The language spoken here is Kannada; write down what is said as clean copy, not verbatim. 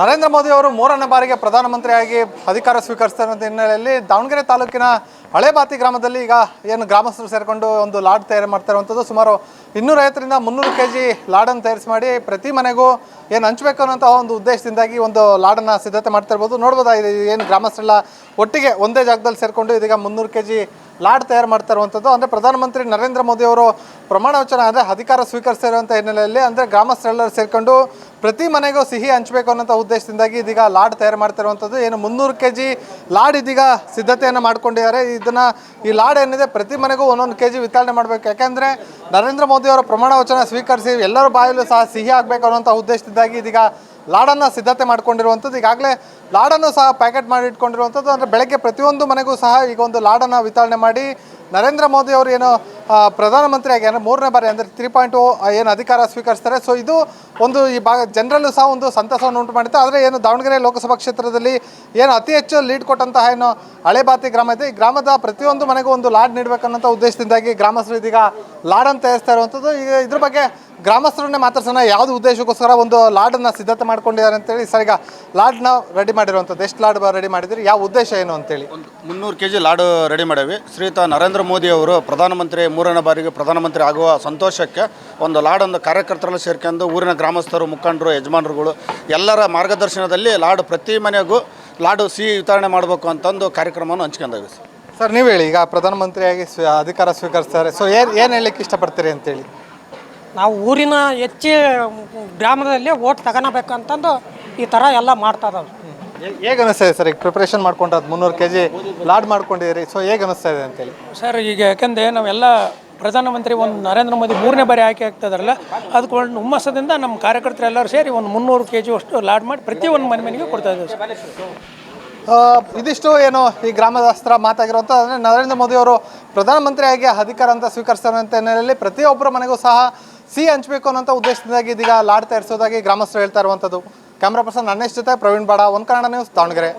ನರೇಂದ್ರ ಮೋದಿ ಅವರು ಮೂರನೇ ಬಾರಿಗೆ ಪ್ರಧಾನಮಂತ್ರಿಯಾಗಿ ಅಧಿಕಾರ ಸ್ವೀಕರಿಸ್ತಿರೋ ಹಿನ್ನೆಲೆಯಲ್ಲಿ ದಾವಣಗೆರೆ ತಾಲೂಕಿನ ಹಳೇಬಾತಿ ಗ್ರಾಮದಲ್ಲಿ ಈಗ ಏನು ಗ್ರಾಮಸ್ಥರು ಸೇರಿಕೊಂಡು ಒಂದು ಲಾಡ್ ತಯಾರು ಮಾಡ್ತಾ ಇರುವಂಥದ್ದು. ಸುಮಾರು 250ರಿಂದ 300 kg ಲಾಡನ್ನು ತಯಾರಿಸಿ ಮಾಡಿ ಪ್ರತಿ ಮನೆಗೂ ಏನು ಹಂಚಬೇಕು ಅನ್ನೋಂಥ ಒಂದು ಉದ್ದೇಶದಿಂದಾಗಿ ಒಂದು ಲಾಡನ್ನು ಸಿದ್ಧತೆ ಮಾಡ್ತಾ ಇರ್ಬೋದು. ನೋಡ್ಬೋದು ಏನು ಗ್ರಾಮಸ್ಥರೆಲ್ಲ ಒಟ್ಟಿಗೆ ಒಂದೇ ಜಾಗದಲ್ಲಿ ಸೇರಿಕೊಂಡು ಇದೀಗ 300 kg ಲಾಡ್ ತಯಾರು ಮಾಡ್ತಾ ಇರುವಂಥದ್ದು. ಅಂದರೆ ಪ್ರಧಾನಮಂತ್ರಿ ನರೇಂದ್ರ ಮೋದಿ ಅವರು ಪ್ರಮಾಣ ವಚನ ಅಂದರೆ ಅಧಿಕಾರ ಸ್ವೀಕರಿಸ್ತಿರುವಂಥ ಹಿನ್ನೆಲೆಯಲ್ಲಿ ಅಂದರೆ ಗ್ರಾಮಸ್ಥರೆಲ್ಲರೂ ಸೇರಿಕೊಂಡು ಪ್ರತಿ ಮನೆಗೂ ಸಿಹಿ ಹಂಚಬೇಕು ಅನ್ನೋಂಥ ಉದ್ದೇಶದಿಂದಾಗಿ ಇದೀಗ ಲಾಡ್ ತಯಾರು ಮಾಡ್ತಿರುವಂಥದ್ದು. ಏನು 300 kg ಲಾಡ್ ಇದೀಗ ಸಿದ್ಧತೆಯನ್ನು ಮಾಡ್ಕೊಂಡಿದ್ದಾರೆ. ಈ ಲಾಡ್ ಏನಿದೆ ಪ್ರತಿ ಮನೆಗೂ 1 kg ವಿತರಣೆ ಮಾಡಬೇಕು. ಯಾಕೆಂದರೆ ನರೇಂದ್ರ ಮೋದಿ ಅವರ ಪ್ರಮಾಣ ವಚನ ಸ್ವೀಕರಿಸಿ ಎಲ್ಲರ ಬಾಯಲ್ಲೂ ಸಹ ಸಿಹಿ ಆಗಬೇಕು ಅನ್ನೋಂಥ ಉದ್ದೇಶದಿಂದಾಗಿ ಇದೀಗ ಲಾಡನ್ನು ಸಿದ್ಧತೆ ಮಾಡ್ಕೊಂಡಿರುವಂಥದ್ದು. ಈಗಾಗಲೇ ಲಾಡನ್ನು ಸಹ ಪ್ಯಾಕೆಟ್ ಮಾಡಿ ಇಟ್ಕೊಂಡಿರುವಂಥದ್ದು. ಅಂದರೆ ಬೆಳಗ್ಗೆ ಪ್ರತಿಯೊಂದು ಮನೆಗೂ ಸಹ ಈಗ ಒಂದು ಲಾಡನ್ನು ವಿತರಣೆ ಮಾಡಿ ನರೇಂದ್ರ ಮೋದಿ ಅವರು ಏನು ಪ್ರಧಾನಮಂತ್ರಿಯಾಗಿ ಅಂದರೆ 3ನೇ ಬಾರಿ ಅಂದರೆ 3.0 ಏನು ಅಧಿಕಾರ ಸ್ವೀಕರಿಸ್ತಾರೆ. ಸೊ ಇದು ಒಂದು ಈ ಜನರಲ್ಲೂ ಸಹ ಒಂದು ಸಂತಸವನ್ನು ಉಂಟು ಮಾಡುತ್ತೆ. ಆದರೆ ಏನು ದಾವಣಗೆರೆ ಲೋಕಸಭಾ ಕ್ಷೇತ್ರದಲ್ಲಿ ಏನು ಅತಿ ಹೆಚ್ಚು ಲೀಡ್ ಕೊಟ್ಟಂತಹ ಏನು ಹಳೇಬಾತಿ ಗ್ರಾಮ ಇದೆ, ಈ ಗ್ರಾಮದ ಪ್ರತಿಯೊಂದು ಮನೆಗೂ ಒಂದು ಲಾಡ್ ನೀಡಬೇಕನ್ನೋಂಥ ಉದ್ದೇಶದಿಂದಾಗಿ ಗ್ರಾಮಸ್ಥರು ಇದೀಗ ಲಾಡನ್ನು ತಯಾರಿಸ್ತಾ ಇರುವಂಥದ್ದು. ಈಗ ಇದ್ರ ಬಗ್ಗೆ ಗ್ರಾಮಸ್ಥರನ್ನೇ ಮಾತಾಡ್ಸೋಣ, ಯಾವುದು ಉದ್ದೇಶಕ್ಕೋಸ್ಕರ ಒಂದು ಲಾಡನ್ನು ಸಿದ್ಧತೆ ಮಾಡ್ಕೊಂಡಿದ್ದಾರೆ ಅಂತೇಳಿ. ಸರ್, ಈಗ ಲಾಡ್ನ ರೆಡಿ ಮಾಡಿರುವಂಥದ್ದು ಎಷ್ಟು ಲಾಡ್ ರೆಡಿ ಮಾಡಿದ್ರಿ, ಯಾವ ಉದ್ದೇಶ ಏನು ಅಂತೇಳಿ? ಒಂದು 300 kg ಲಾಡು ರೆಡಿ ಮಾಡೇವಿ. ಶ್ರೀಯುತ ನರೇಂದ್ರ ಮೋದಿ ಅವರು ಪ್ರಧಾನಮಂತ್ರಿ 3ನೇ ಬಾರಿಗೆ ಪ್ರಧಾನಮಂತ್ರಿ ಆಗುವ ಸಂತೋಷಕ್ಕೆ ಒಂದು ಲಾಡೊಂದು ಕಾರ್ಯಕರ್ತರಲ್ಲಿ ಸೇರ್ಕೊಂಡು ಊರಿನ ಗ್ರಾಮಸ್ಥರು, ಮುಖಂಡರು, ಯಜಮಾನರುಗಳು ಎಲ್ಲರ ಮಾರ್ಗದರ್ಶನದಲ್ಲಿ ಲಾಡು ಪ್ರತಿ ಮನೆಗೂ ಲಾಡು ಸಿಹಿ ವಿತರಣೆ ಮಾಡಬೇಕು ಅಂತಂದು ಕಾರ್ಯಕ್ರಮವನ್ನು ಹಂಚ್ಕೊಂಡೇವೆ. ಸರ್, ನೀವು ಹೇಳಿ, ಈಗ ಪ್ರಧಾನಮಂತ್ರಿಯಾಗಿ ಅಧಿಕಾರ ಸ್ವೀಕರಿಸ್ತಾರೆ. ಸೊ ಏನು ಹೇಳಲಿಕ್ಕೆ ಇಷ್ಟಪಡ್ತೀರಿ ಅಂತೇಳಿ? ನಾವು ಊರಿನ ಹೆಚ್ಚು ಗ್ರಾಮದಲ್ಲಿ ಓಟ್ ತಗೋಬೇಕಂತಂದು ಈ ಥರ ಎಲ್ಲ ಮಾಡ್ತಾ ಇದ್ದಾವೆ. ಹೇಗೆ ಅನಿಸ್ತಾ ಇದೆ ಸರ್? ಈಗ ಪ್ರಿಪ್ರೇಷನ್ ಮಾಡ್ಕೊಂಡದ್ದು 300 kg ಲಾಡ್ ಮಾಡ್ಕೊಂಡಿದ್ದೀರಿ. ಸೊ ಹೇಗೆ ಅನಿಸ್ತಾ ಇದೆ ಅಂತೇಳಿ? ಸರ್, ಈಗ ಯಾಕೆಂದರೆ ನಾವೆಲ್ಲ ಪ್ರಧಾನಮಂತ್ರಿ ನರೇಂದ್ರ ಮೋದಿ 3ನೇ ಬಾರಿ ಆಯ್ಕೆ ಆಗ್ತಾಯಿದಾರಲ್ಲ, ಅದಕ್ಕೊಂದು ಹುಮ್ಮಸ್ಸದಿಂದ ನಮ್ಮ ಕಾರ್ಯಕರ್ತರು ಎಲ್ಲರೂ ಸೇರಿ ಒಂದು 300 kg ಅಷ್ಟು ಲಾಡ್ ಮಾಡಿ ಪ್ರತಿಯೊಂದು ಮನೆಗೆ ಕೊಡ್ತಾ ಇದ್ದೀವಿ ಸರ್. ಇದಿಷ್ಟು ಏನು ಈ ಗ್ರಾಮಸ್ಥರ ಮಾತಾಗಿರುವಂಥ ಅಂದರೆ ನರೇಂದ್ರ ಮೋದಿ ಅವರು ಪ್ರಧಾನಮಂತ್ರಿಯಾಗಿ ಅಧಿಕಾರ ಅಂತ ಸ್ವೀಕರಿಸ್ತಾರಂಥ ಹಿನ್ನೆಲೆಯಲ್ಲಿ ಪ್ರತಿಯೊಬ್ಬರ ಮನೆಗೂ ಸಹ ಸಿಹಿ ಹಂಚಬೇಕು ಅನ್ನೋಂಥ ಉದ್ದೇಶದಿಂದಾಗಿ ಇದೀಗ ಲಾಡ್ ತಯಾರಿಸೋದಾಗಿ ಗ್ರಾಮಸ್ಥರು ಹೇಳ್ತಾ ಇರುವಂಥದ್ದು. ಕ್ಯಾಮ್ರಾ ಪರ್ಸನ್ ನನ್ನೇಶ್ ಜೊತೆ ಪ್ರವೀಣ್ ಬಾಡ, ಒಂದು ಕನ್ನಡ ನ್ಯೂಸ್, ದಾವಣಗೆರೆ.